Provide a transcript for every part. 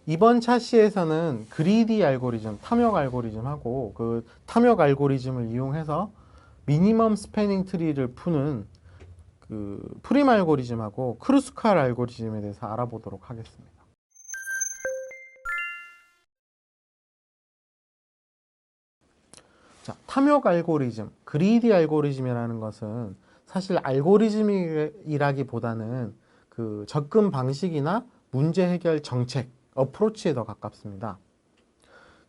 이번 차시에서는 그리디 알고리즘, 탐욕 알고리즘하고 그 탐욕 알고리즘을 이용해서 미니멈 스패닝 트리를 푸는 그 프림 알고리즘하고 크루스칼 알고리즘에 대해서 알아보도록 하겠습니다. 자, 탐욕 알고리즘, 그리디 알고리즘이라는 것은 사실 알고리즘이라기보다는 그 접근 방식이나 문제 해결 정책, 어프로치에 더 가깝습니다.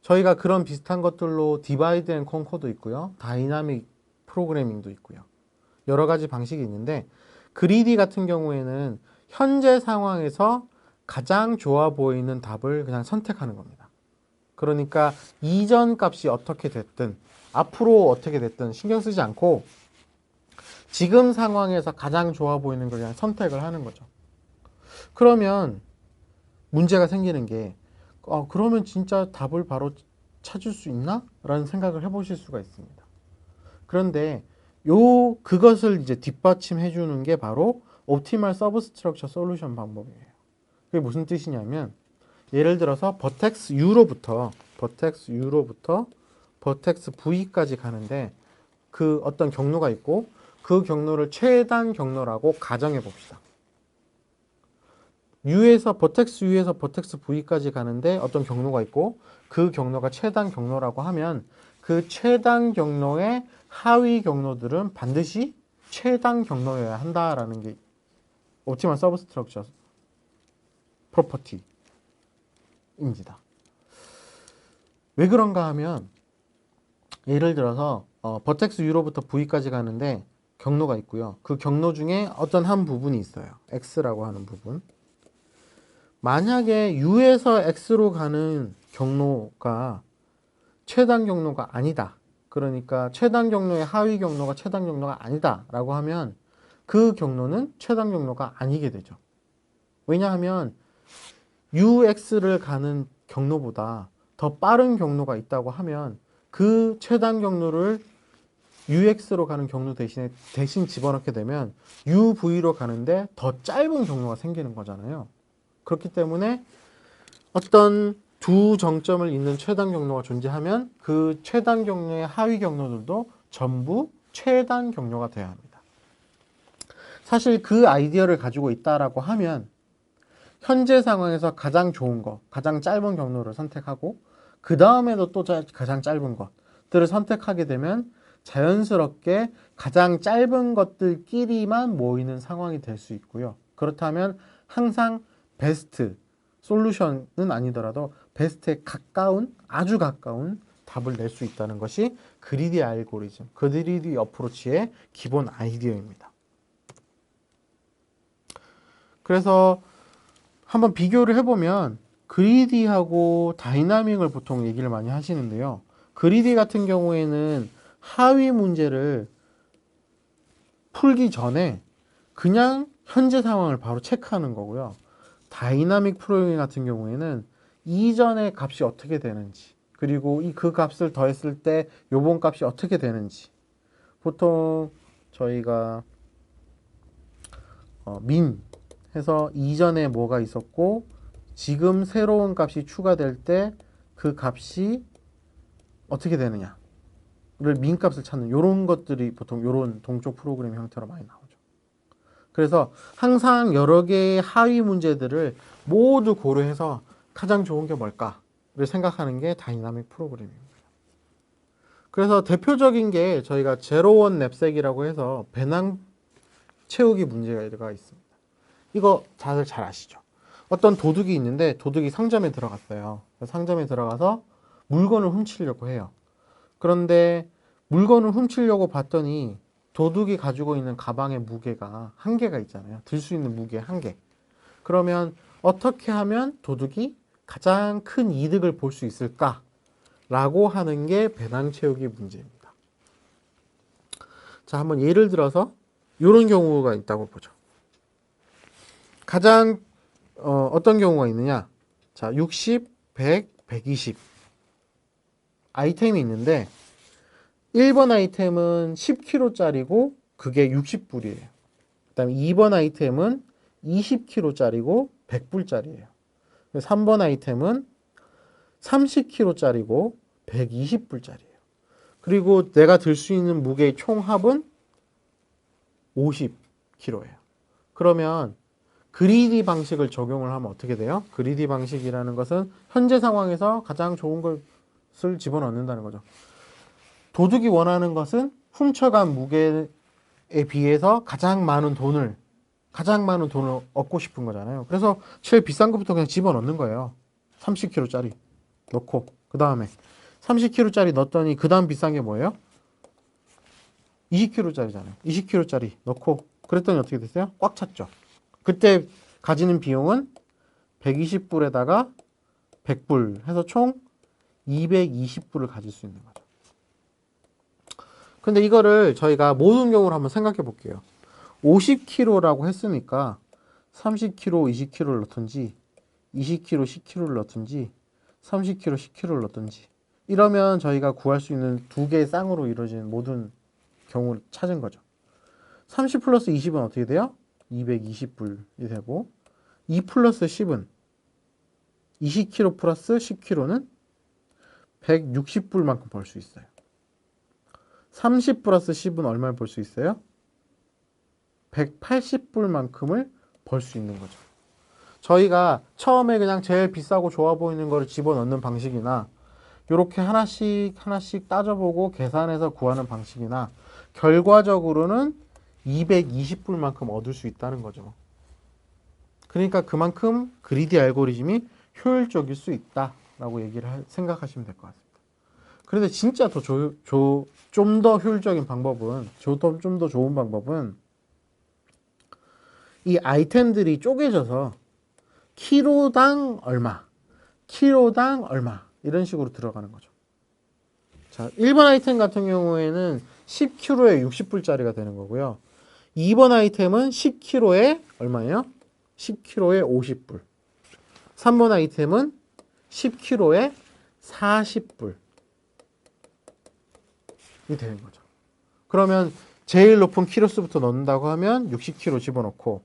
저희가 그런 비슷한 것들로 디바이드 앤 컨커도 있고요. 다이나믹 프로그래밍도 있고요. 여러 가지 방식이 있는데 그리디 같은 경우에는 현재 상황에서 가장 좋아 보이는 답을 그냥 선택하는 겁니다. 그러니까 이전 값이 어떻게 됐든 앞으로 어떻게 됐든 신경 쓰지 않고 지금 상황에서 가장 좋아 보이는 걸 그냥 선택을 하는 거죠. 그러면 문제가 생기는 게 그러면 진짜 답을 바로 찾을 수 있나? 라는 생각을 해보실 수가 있습니다. 그런데 그것을 이제 뒷받침해 주는 게 바로 옵티멀 서브스트럭처 솔루션 방법이에요. 그게 무슨 뜻이냐면 예를 들어서 버텍스 U로부터 버텍스 V까지 가는데 그 어떤 경로가 있고 그 경로를 최단 경로라고 가정해 봅시다. 버텍스 U에서 버텍스 V까지 가는데 어떤 경로가 있고 그 경로가 최단 경로라고 하면 그 최단 경로의 하위 경로들은 반드시 최단 경로여야 한다라는 게 옵티멀 서브스트럭처 프로퍼티입니다. 왜 그런가 하면 예를 들어서 버텍스 U로부터 V까지 가는데 경로가 있고요. 그 경로 중에 어떤 한 부분이 있어요. X라고 하는 부분. 만약에 U에서 X로 가는 경로가 최단 경로가 아니다. 그러니까 최단 경로의 하위 경로가 최단 경로가 아니다 라고 하면 그 경로는 최단 경로가 아니게 되죠. 왜냐하면 UX를 가는 경로보다 더 빠른 경로가 있다고 하면 그 최단 경로를 UX로 가는 경로 대신 집어넣게 되면 UV로 가는데 더 짧은 경로가 생기는 거잖아요. 그렇기 때문에 어떤 두 정점을 잇는 최단 경로가 존재하면 그 최단 경로의 하위 경로들도 전부 최단 경로가 되어야 합니다. 사실 그 아이디어를 가지고 있다라고 하면 현재 상황에서 가장 좋은 것, 가장 짧은 경로를 선택하고 그 다음에도 또 가장 짧은 것들을 선택하게 되면 자연스럽게 가장 짧은 것들끼리만 모이는 상황이 될 수 있고요. 그렇다면 항상 베스트 솔루션은 아니더라도 베스트에 가까운, 아주 가까운 답을 낼 수 있다는 것이 그리디 알고리즘, 그리디 어프로치의 기본 아이디어입니다. 그래서 한번 비교를 해보면 그리디하고 다이나믹을 보통 얘기를 많이 하시는데요. 그리디 같은 경우에는 하위 문제를 풀기 전에 그냥 현재 상황을 바로 체크하는 거고요. 다이나믹 프로그래밍 같은 경우에는 이전의 값이 어떻게 되는지 그리고 그 값을 더했을 때 요번 값이 어떻게 되는지 보통 저희가 민 해서 이전에 뭐가 있었고 지금 새로운 값이 추가될 때 그 값이 어떻게 되느냐를 민값을 찾는 이런 것들이 보통 이런 동쪽 프로그램 형태로 많이 나오죠. 그래서 항상 여러 개의 하위 문제들을 모두 고려해서 가장 좋은 게 뭘까를 생각하는 게 다이나믹 프로그래밍입니다. 그래서 대표적인 게 저희가 제로원 랩색이라고 해서 배낭 채우기 문제가 있습니다. 이거 다들 잘 아시죠? 어떤 도둑이 있는데 도둑이 상점에 들어갔어요. 상점에 들어가서 물건을 훔치려고 해요. 그런데 물건을 훔치려고 봤더니 도둑이 가지고 있는 가방의 무게가 한계가 있잖아요. 들 수 있는 무게 한계. 그러면 어떻게 하면 도둑이 가장 큰 이득을 볼 수 있을까? 라고 하는 게 배낭 채우기 문제입니다. 자, 한번 예를 들어서 이런 경우가 있다고 보죠. 가장 어떤 경우가 있느냐? 자, 60, 100, 120 아이템이 있는데 1번 아이템은 10kg짜리고 그게 60불이에요. 그다음에 2번 아이템은 20kg짜리고 100불짜리예요. 3번 아이템은 30kg짜리고 120불짜리예요. 그리고 내가 들 수 있는 무게의 총합은 50kg예요. 그러면 그리디 방식을 적용을 하면 어떻게 돼요? 그리디 방식이라는 것은 현재 상황에서 가장 좋은 것을 집어넣는다는 거죠. 도둑이 원하는 것은 훔쳐간 무게에 비해서 가장 많은 돈을 얻고 싶은 거잖아요. 그래서 제일 비싼 것부터 그냥 집어넣는 거예요. 30kg짜리 넣고 그 다음에 30kg짜리 넣었더니 그 다음 비싼 게 뭐예요? 20kg짜리잖아요. 20kg짜리 넣고 그랬더니 어떻게 됐어요? 꽉 찼죠. 그때 가지는 비용은 120불에다가 100불 해서 총 220불을 가질 수 있는 거죠. 근데 이거를 저희가 모든 경우를 한번 생각해 볼게요. 50kg라고 했으니까 30kg, 20kg를 넣든지 20kg, 10kg를 넣든지 30kg, 10kg를 넣든지 이러면 저희가 구할 수 있는 두 개의 쌍으로 이루어진 모든 경우를 찾은 거죠. 30 플러스 20은 어떻게 돼요? 220불이 되고 2 플러스 10은 20kg 플러스 10kg는 160불만큼 벌 수 있어요. 30 플러스 10은 얼마를 벌 수 있어요? 180불만큼을 벌 수 있는 거죠. 저희가 처음에 그냥 제일 비싸고 좋아 보이는 거를 집어넣는 방식이나 이렇게 하나씩 따져보고 계산해서 구하는 방식이나 결과적으로는 220불만큼 얻을 수 있다는 거죠. 그러니까 그만큼 그리디 알고리즘이 효율적일 수 있다라고 생각하시면 될 것 같습니다. 그런데 진짜 좀 더 효율적인 방법은, 좀 더 좋은 방법은 이 아이템들이 쪼개져서 키로당 얼마, 키로당 얼마 이런 식으로 들어가는 거죠. 자, 1번 아이템 같은 경우에는 10kg에 60불짜리가 되는 거고요. 2번 아이템은 10kg에 얼마예요? 10kg에 50불. 3번 아이템은 10kg에 40불. 이 되는 거죠. 그러면 제일 높은 키로수부터 넣는다고 하면 60kg 집어넣고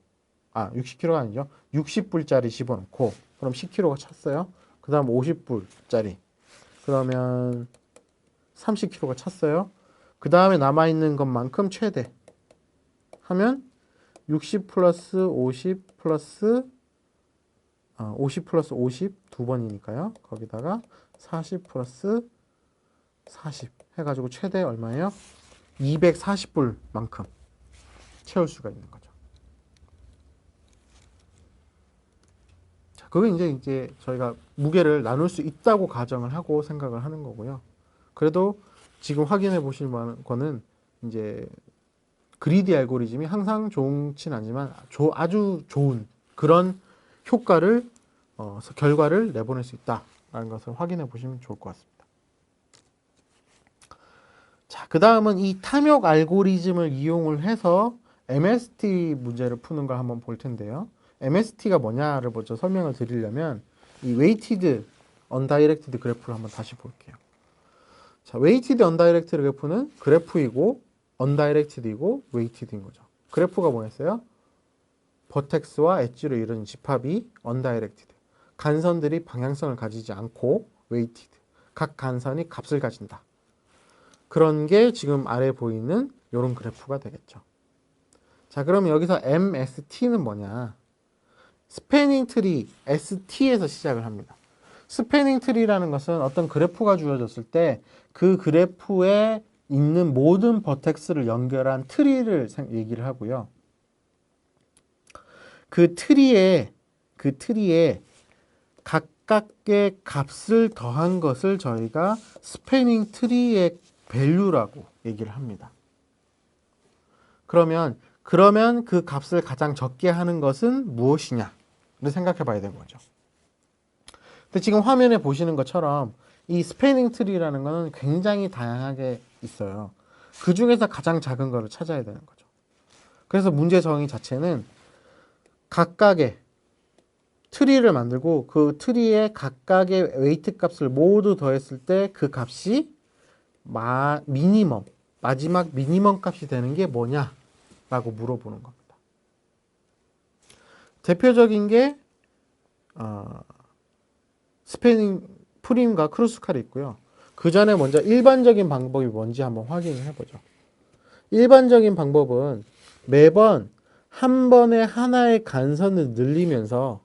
60kg가 아니죠. 60불짜리 집어넣고 그럼 10kg가 찼어요. 그 다음 50불짜리 그러면 30kg가 찼어요. 그 다음에 남아있는 것만큼 최대 하면 60 플러스 50 플러스 50 플러스 50 두 번이니까요. 거기다가 40 플러스 40 해가지고 최대 얼마예요? 240불만큼 채울 수가 있는 거죠. 자, 그게 이제 저희가 무게를 나눌 수 있다고 가정을 하고 생각을 하는 거고요. 그래도 지금 확인해 보실 만한 거는 이제 그리디 알고리즘이 항상 좋진 않지만 아주 좋은 그런 결과를 내보낼 수 있다라는 것을 확인해 보시면 좋을 것 같습니다. 자, 그 다음은 이 탐욕 알고리즘을 이용을 해서 MST 문제를 푸는 걸 한번 볼 텐데요. MST가 뭐냐를 먼저 설명을 드리려면 이 Weighted Undirected 그래프를 한번 다시 볼게요. 자, Weighted Undirected 그래프는 그래프이고 Undirected이고 Weighted인 거죠. 그래프가 뭐였어요? 버텍스와 엣지로 이루어진 집합이 Undirected. 간선들이 방향성을 가지지 않고 Weighted. 각 간선이 값을 가진다. 그런 게 지금 아래 보이는 이런 그래프가 되겠죠. 자, 그러면 여기서 MST는 뭐냐? 스패닝 트리 ST에서 시작을 합니다. 스패닝 트리라는 것은 어떤 그래프가 주어졌을 때 그 그래프에 있는 모든 버텍스를 연결한 트리를 얘기를 하고요. 그 트리에 각각의 값을 더한 것을 저희가 스패닝 트리의 밸류라고 얘기를 합니다. 그러면 그 값을 가장 적게 하는 것은 무엇이냐를 생각해 봐야 되는 거죠. 근데 지금 화면에 보시는 것처럼 이 스패닝 트리라는 것은 굉장히 다양하게 있어요. 그 중에서 가장 작은 거를 찾아야 되는 거죠. 그래서 문제 정의 자체는 각각의 트리를 만들고 그 트리에 각각의 웨이트 값을 모두 더했을 때 그 값이 미니멈, 마지막 미니멈 값이 되는 게 뭐냐라고 물어보는 겁니다. 대표적인 게 스패닝 프림과 크루스칼이 있고요. 그 전에 먼저 일반적인 방법이 뭔지 한번 확인을 해보죠. 일반적인 방법은 매번 한 번에 하나의 간선을 늘리면서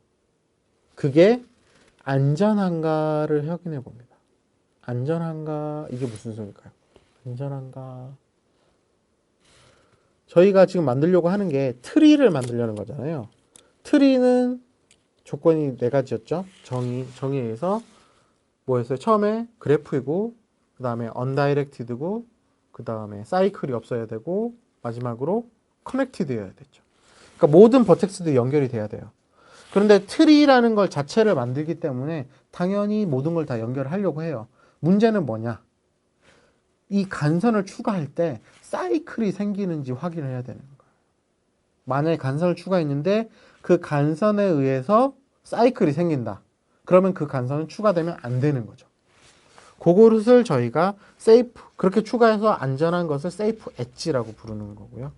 그게 안전한가를 확인해 봅니다. 안전한가, 이게 무슨 소리일까요? 안전한가. 저희가 지금 만들려고 하는 게 트리를 만들려는 거잖아요. 트리는 조건이 네 가지였죠. 정의에 의해서 뭐였어요? 처음에 그래프이고, 그 다음에 언다이렉티드고, 그 다음에 사이클이 없어야 되고, 마지막으로 커넥티드여야 됐죠. 그러니까 모든 버텍스도 연결이 돼야 돼요. 그런데 트리라는 걸 자체를 만들기 때문에 당연히 모든 걸 다 연결하려고 해요. 문제는 뭐냐? 이 간선을 추가할 때 사이클이 생기는지 확인을 해야 되는 거예요. 만약에 간선을 추가했는데 그 간선에 의해서 사이클이 생긴다. 그러면 그 간선은 추가되면 안 되는 거죠. 그것을 저희가 세이프, 그렇게 추가해서 안전한 것을 세이프 엣지라고 부르는 거고요.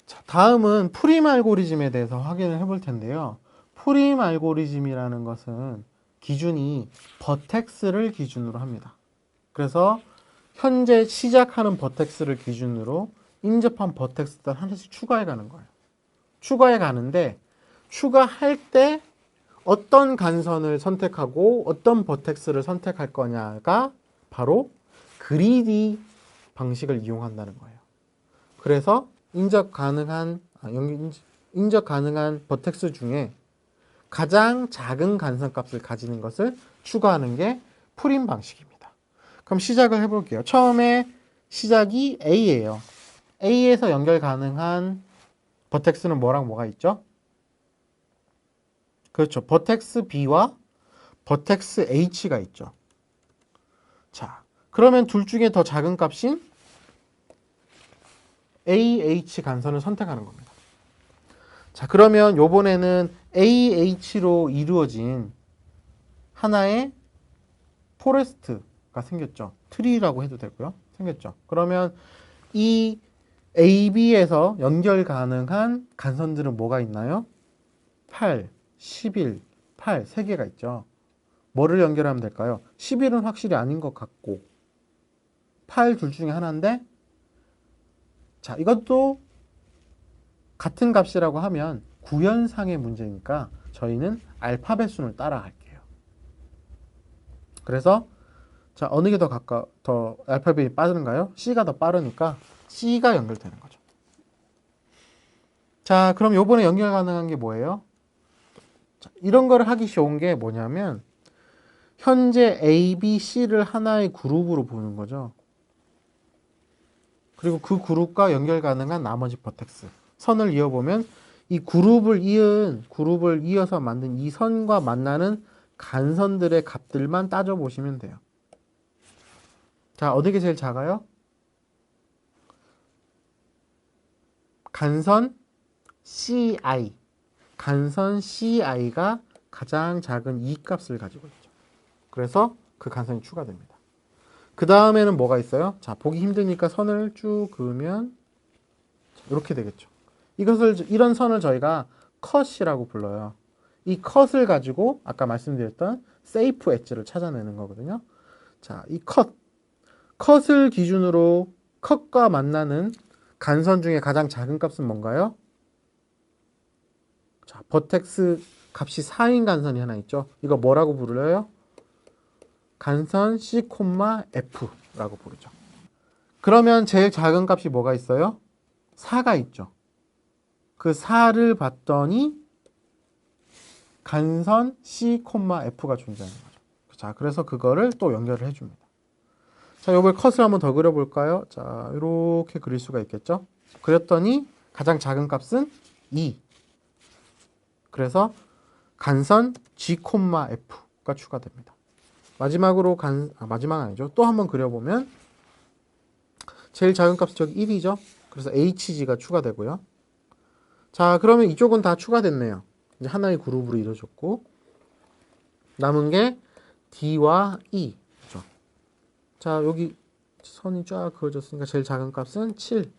자, 다음은 프림 알고리즘에 대해서 확인을 해볼 텐데요. 프림 알고리즘이라는 것은 기준이 버텍스를 기준으로 합니다. 그래서 현재 시작하는 버텍스를 기준으로 인접한 버텍스들 하나씩 추가해 가는 거예요. 추가해 가는데 추가할 때 어떤 간선을 선택하고 어떤 버텍스를 선택할 거냐가 바로 그리디 방식을 이용한다는 거예요. 그래서 인접 가능한 버텍스 중에 가장 작은 간선값을 가지는 것을 추가하는 게 프림 방식입니다. 그럼 시작을 해볼게요. 처음에 시작이 A예요. A에서 연결 가능한 버텍스는 뭐랑 뭐가 있죠? 그렇죠. 버텍스 B와 버텍스 H가 있죠. 자, 그러면 둘 중에 더 작은 값인 AH 간선을 선택하는 겁니다. 자, 그러면 요번에는 AH로 이루어진 하나의 포레스트가 생겼죠. 트리라고 해도 되고요. 생겼죠. 그러면 이 AB에서 연결 가능한 간선들은 뭐가 있나요? 8, 11, 8, 3개가 있죠. 뭐를 연결하면 될까요? 11은 확실히 아닌 것 같고 8 둘 중에 하나인데 자, 이것도 같은 값이라고 하면 구현상의 문제니까 저희는 알파벳 순을 따라갈게요. 그래서 자, 어느 게 더 알파벳이 빠른가요? C가 더 빠르니까 C가 연결되는 거죠. 자, 그럼 요번에 연결 가능한 게 뭐예요? 자, 이런 거를 하기 좋은 게 뭐냐면 현재 A, B, C를 하나의 그룹으로 보는 거죠. 그리고 그 그룹과 연결 가능한 나머지 버텍스 선을 이어보면 이 그룹을 이어서 만든 이 선과 만나는 간선들의 값들만 따져보시면 돼요. 자, 어느 게 제일 작아요? 간선 CI. 간선 CI가 가장 작은 이 값을 가지고 있죠. 그래서 그 간선이 추가됩니다. 그 다음에는 뭐가 있어요? 자, 보기 힘드니까 선을 쭉 그으면 이렇게 되겠죠. 이런 선을 저희가 컷이라고 불러요. 이 컷을 가지고 아까 말씀드렸던 세이프 엣지를 찾아내는 거거든요. 자, 이 컷을 기준으로 컷과 만나는 간선 중에 가장 작은 값은 뭔가요? 자, 버텍스 값이 4인 간선이 하나 있죠. 이거 뭐라고 부르요? 간선 C, F라고 부르죠. 그러면 제일 작은 값이 뭐가 있어요? 4가 있죠. 그 4를 봤더니 간선 C, F가 존재하는 거죠. 자, 그래서 그거를 또 연결을 해줍니다. 자, 요걸 컷을 한번 더 그려볼까요? 자, 이렇게 그릴 수가 있겠죠? 그렸더니 가장 작은 값은 2. 그래서 간선 G, F가 추가됩니다. 마지막으로 마지막은 아니죠. 또 한번 그려보면 제일 작은 값이 저기 1이죠. 그래서 HG가 추가되고요. 자, 그러면 이쪽은 다 추가됐네요. 이제 하나의 그룹으로 이루어졌고, 남은 게 D와 E. 그죠? 자, 여기 선이 쫙 그어졌으니까 제일 작은 값은 7.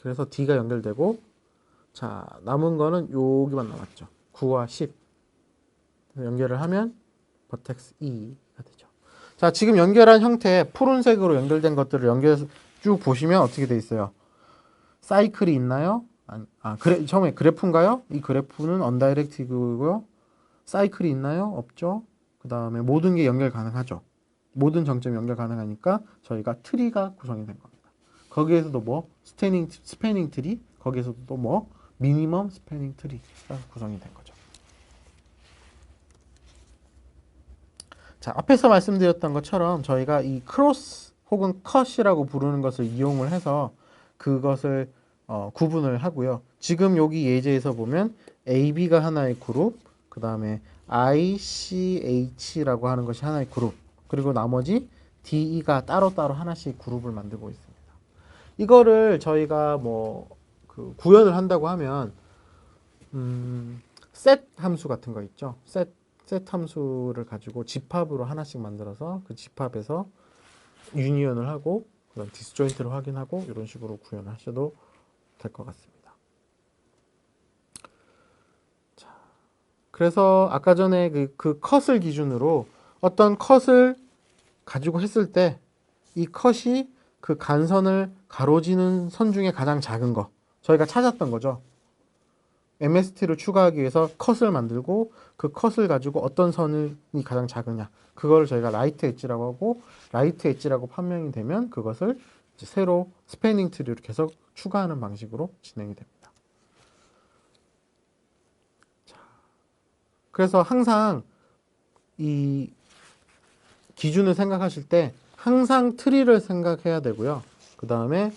그래서 D가 연결되고, 자, 남은 거는 여기만 남았죠. 9와 10. 연결을 하면 버텍스 E가 되죠. 자, 지금 연결한 형태, 푸른색으로 연결된 것들을 연결해서 쭉 보시면 어떻게 돼 있어요? 사이클이 있나요? 처음에 그래프인가요? 이 그래프는 언다이렉티브고요. 사이클이 있나요? 없죠. 그 다음에 모든 게 연결 가능하죠. 모든 정점이 연결 가능하니까 저희가 트리가 구성이 된 겁니다. 거기에서도 뭐 스패닝 트리, 거기에서도 또 뭐 미니멈 스패닝 트리가 구성이 된 거죠. 자, 앞에서 말씀드렸던 것처럼 저희가 이 크로스 혹은 컷이라고 부르는 것을 이용을 해서 그것을 구분을 하고요. 지금 여기 예제에서 보면 AB가 하나의 그룹, 그 다음에 ICH라고 하는 것이 하나의 그룹, 그리고 나머지 DE가 따로따로 하나씩 그룹을 만들고 있습니다. 이거를 저희가 구현을 한다고 하면 셋 함수 같은 거 있죠. 셋 함수를 가지고 집합으로 하나씩 만들어서 그 집합에서 유니언을 하고 그다음 디스조인트를 확인하고 이런 식으로 구현을 하셔도 될 것 같습니다. 자, 그래서 아까 전에 그 컷을 기준으로 어떤 컷을 가지고 했을 때 이 컷이 그 간선을 가로지는 선 중에 가장 작은 거 저희가 찾았던 거죠. MST를 추가하기 위해서 컷을 만들고 그 컷을 가지고 어떤 선이 가장 작으냐 그걸 저희가 라이트 엣지라고 하고 라이트 엣지라고 판명이 되면 그것을 이제 새로 스패닝 트리를 계속 추가하는 방식으로 진행이 됩니다. 자, 그래서 항상 이 기준을 생각하실 때 항상 트리를 생각해야 되고요. 그 다음에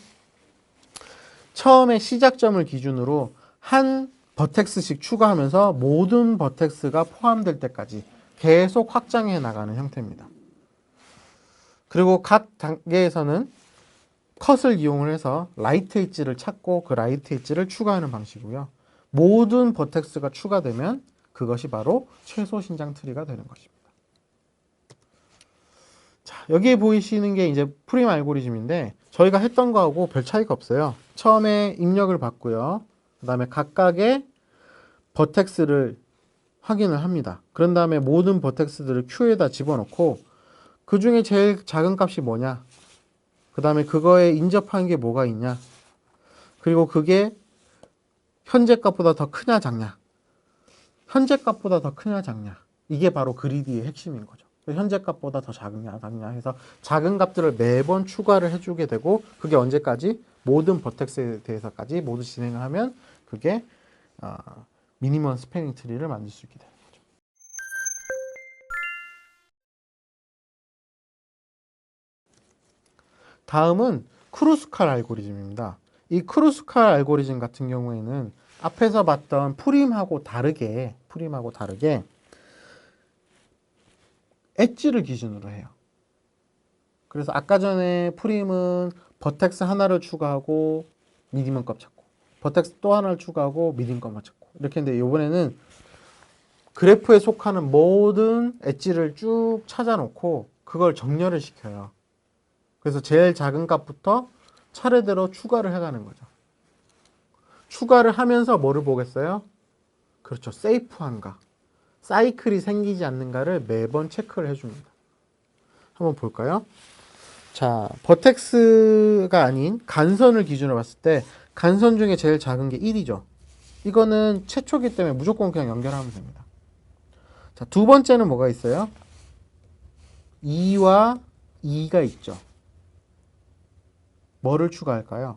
처음에 시작점을 기준으로 한 버텍스씩 추가하면서 모든 버텍스가 포함될 때까지 계속 확장해 나가는 형태입니다. 그리고 각 단계에서는 컷을 이용을 해서 라이트 엣지를 찾고 그 라이트 엣지를 추가하는 방식이고요. 모든 버텍스가 추가되면 그것이 바로 최소 신장 트리가 되는 것입니다. 자, 여기에 보이시는 게 이제 프림 알고리즘인데 저희가 했던 거하고 별 차이가 없어요. 처음에 입력을 받고요. 그 다음에 각각의 버텍스를 확인을 합니다. 그런 다음에 모든 버텍스들을 Q에다 집어넣고 그 중에 제일 작은 값이 뭐냐, 그 다음에 그거에 인접한 게 뭐가 있냐, 그리고 그게 현재 값보다 더 크냐 작냐, 현재 값보다 더 크냐 작냐, 이게 바로 그리디의 핵심인 거죠. 현재 값보다 더 작냐 작냐 해서 작은 값들을 매번 추가를 해주게 되고 그게 언제까지 모든 버텍스에 대해서까지 모두 진행을 하면 그게 미니멈 스패닝 트리를 만들 수 있게 되는 거죠. 다음은 크루스칼 알고리즘입니다. 이 크루스칼 알고리즘 같은 경우에는 앞에서 봤던 프림하고 다르게 엣지를 기준으로 해요. 그래서 아까 전에 프림은 버텍스 하나를 추가하고 미니멈 값 찾고 버텍스 또 하나를 추가하고 미디움 값만 찾고 이렇게 했는데 이번에는 그래프에 속하는 모든 엣지를 쭉 찾아놓고 그걸 정렬을 시켜요. 그래서 제일 작은 값부터 차례대로 추가를 해가는 거죠. 추가를 하면서 뭐를 보겠어요? 그렇죠. 세이프한가, 사이클이 생기지 않는가를 매번 체크를 해줍니다. 한번 볼까요? 자, 버텍스가 아닌 간선을 기준으로 봤을 때 간선 중에 제일 작은 게 1이죠. 이거는 최초기 때문에 무조건 그냥 연결하면 됩니다. 자, 두 번째는 뭐가 있어요? 2와 2가 있죠. 뭐를 추가할까요?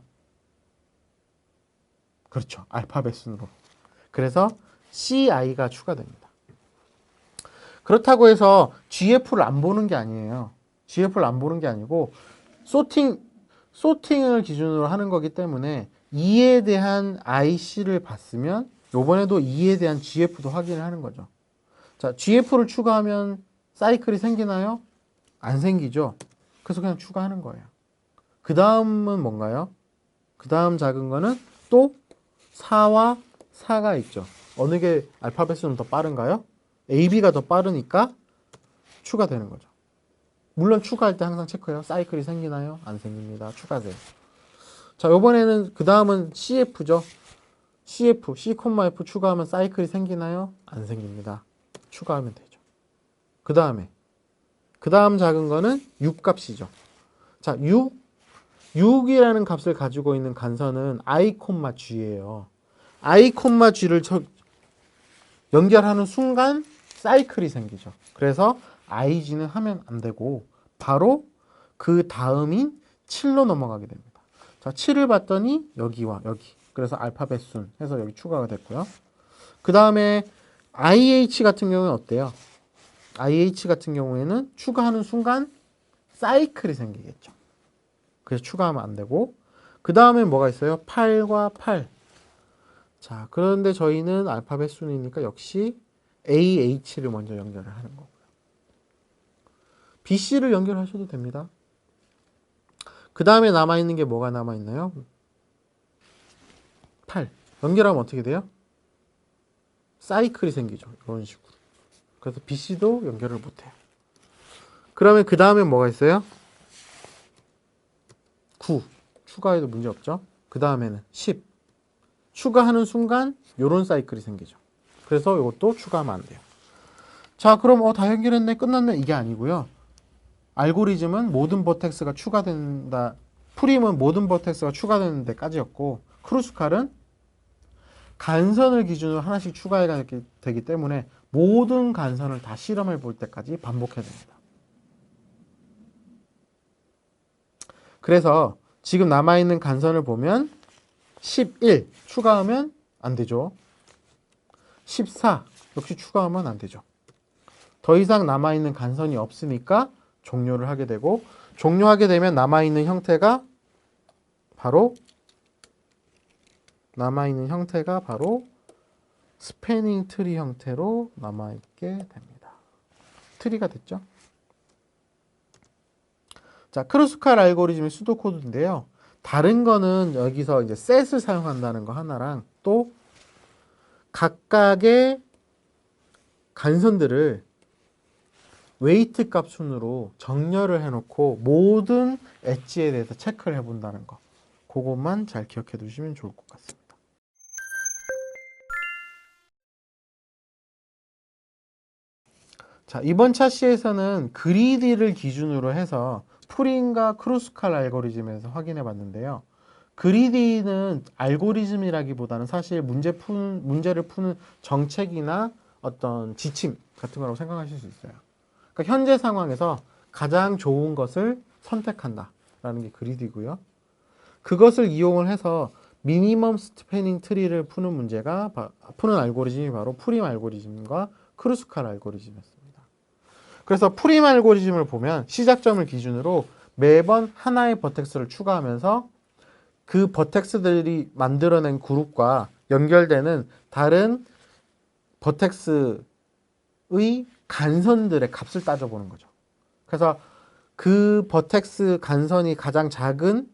그렇죠. 알파벳 순으로. 그래서 CI가 추가됩니다. 그렇다고 해서 GF를 안 보는 게 아니에요. GF를 안 보는 게 아니고 소팅을 기준으로 하는 거기 때문에 2에 대한 IC를 봤으면 이번에도 2에 대한 GF도 확인을 하는 거죠. 자, GF를 추가하면 사이클이 생기나요? 안 생기죠. 그래서 그냥 추가하는 거예요. 그 다음은 뭔가요? 그 다음 작은 거는 또 4와 4가 있죠. 어느 게 알파벳 수는 더 빠른가요? AB가 더 빠르니까 추가되는 거죠. 물론 추가할 때 항상 체크해요. 사이클이 생기나요? 안 생깁니다. 추가돼요. 자, 이번에는 그 다음은 CF죠. CF, C,F 추가하면 사이클이 생기나요? 안 생깁니다. 추가하면 되죠. 그 다음 작은 거는 6값이죠. 자, 6이라는 값을 가지고 있는 간선은 I, G예요. I, G를 연결하는 순간 사이클이 생기죠. 그래서 IG는 하면 안 되고 바로 그 다음인 7로 넘어가게 됩니다. 자, 7을 봤더니 여기와 여기. 그래서 알파벳 순 해서 여기 추가가 됐고요. 그 다음에 IH 같은 경우는 어때요? IH 같은 경우에는 추가하는 순간 사이클이 생기겠죠. 그래서 추가하면 안 되고 그 다음에 뭐가 있어요? 8과 8. 자, 그런데 저희는 알파벳 순이니까 역시 AH를 먼저 연결을 하는 거고요. BC를 연결하셔도 됩니다. 그 다음에 남아있는 게 뭐가 남아있나요? 8. 연결하면 어떻게 돼요? 사이클이 생기죠. 이런 식으로. 그래서 BC도 연결을 못해요. 그러면 그 다음에 뭐가 있어요? 9. 추가해도 문제없죠. 그 다음에는 10. 추가하는 순간 이런 사이클이 생기죠. 그래서 이것도 추가하면 안 돼요. 자, 그럼 다 연결했네, 끝났네, 이게 아니고요. 알고리즘은 모든 버텍스가 추가된다. 프림은 모든 버텍스가 추가되는 데까지였고 크루스칼은 간선을 기준으로 하나씩 추가해야 되기 때문에 모든 간선을 다 실험해 볼 때까지 반복해야 됩니다. 그래서 지금 남아있는 간선을 보면 11 추가하면 안 되죠. 14 역시 추가하면 안 되죠. 더 이상 남아있는 간선이 없으니까 종료를 하게 되고 종료하게 되면 남아있는 형태가 바로 스패닝 트리 형태로 남아있게 됩니다. 트리가 됐죠? 자, 크루스칼 알고리즘의 수도 코드인데요. 다른 거는 여기서 이제 셋을 사용한다는 거 하나랑 또 각각의 간선들을 웨이트 값 순으로 정렬을 해놓고 모든 엣지에 대해서 체크를 해본다는 거. 그것만 잘 기억해 두시면 좋을 것 같습니다. 자, 이번 차시에서는 그리디를 기준으로 해서 프림과 크루스칼 알고리즘에서 확인해 봤는데요. 그리디는 알고리즘이라기보다는 사실 문제를 푸는 정책이나 어떤 지침 같은 거라고 생각하실 수 있어요. 그러니까 현재 상황에서 가장 좋은 것을 선택한다라는 게 그리디고요. 그것을 이용을 해서 미니멈 스패닝 트리를 푸는 알고리즘이 바로 프림 알고리즘과 크루스칼 알고리즘이었습니다. 그래서 프림 알고리즘을 보면 시작점을 기준으로 매번 하나의 버텍스를 추가하면서 그 버텍스들이 만들어낸 그룹과 연결되는 다른 버텍스의 간선들의 값을 따져보는 거죠. 그래서 그 버텍스 간선이 가장 작은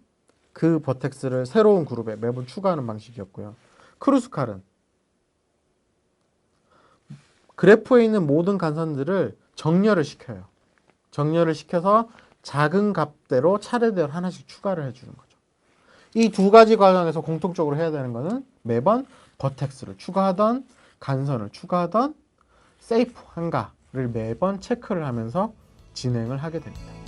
그 버텍스를 새로운 그룹에 매번 추가하는 방식이었고요. 크루스칼은 그래프에 있는 모든 간선들을 정렬을 시켜요. 정렬을 시켜서 작은 값대로 차례대로 하나씩 추가를 해주는 거죠. 이 두 가지 과정에서 공통적으로 해야 되는 거는 매번 버텍스를 추가하던 간선을 추가하던 세이프 한가를 매번 체크를 하면서 진행을 하게 됩니다.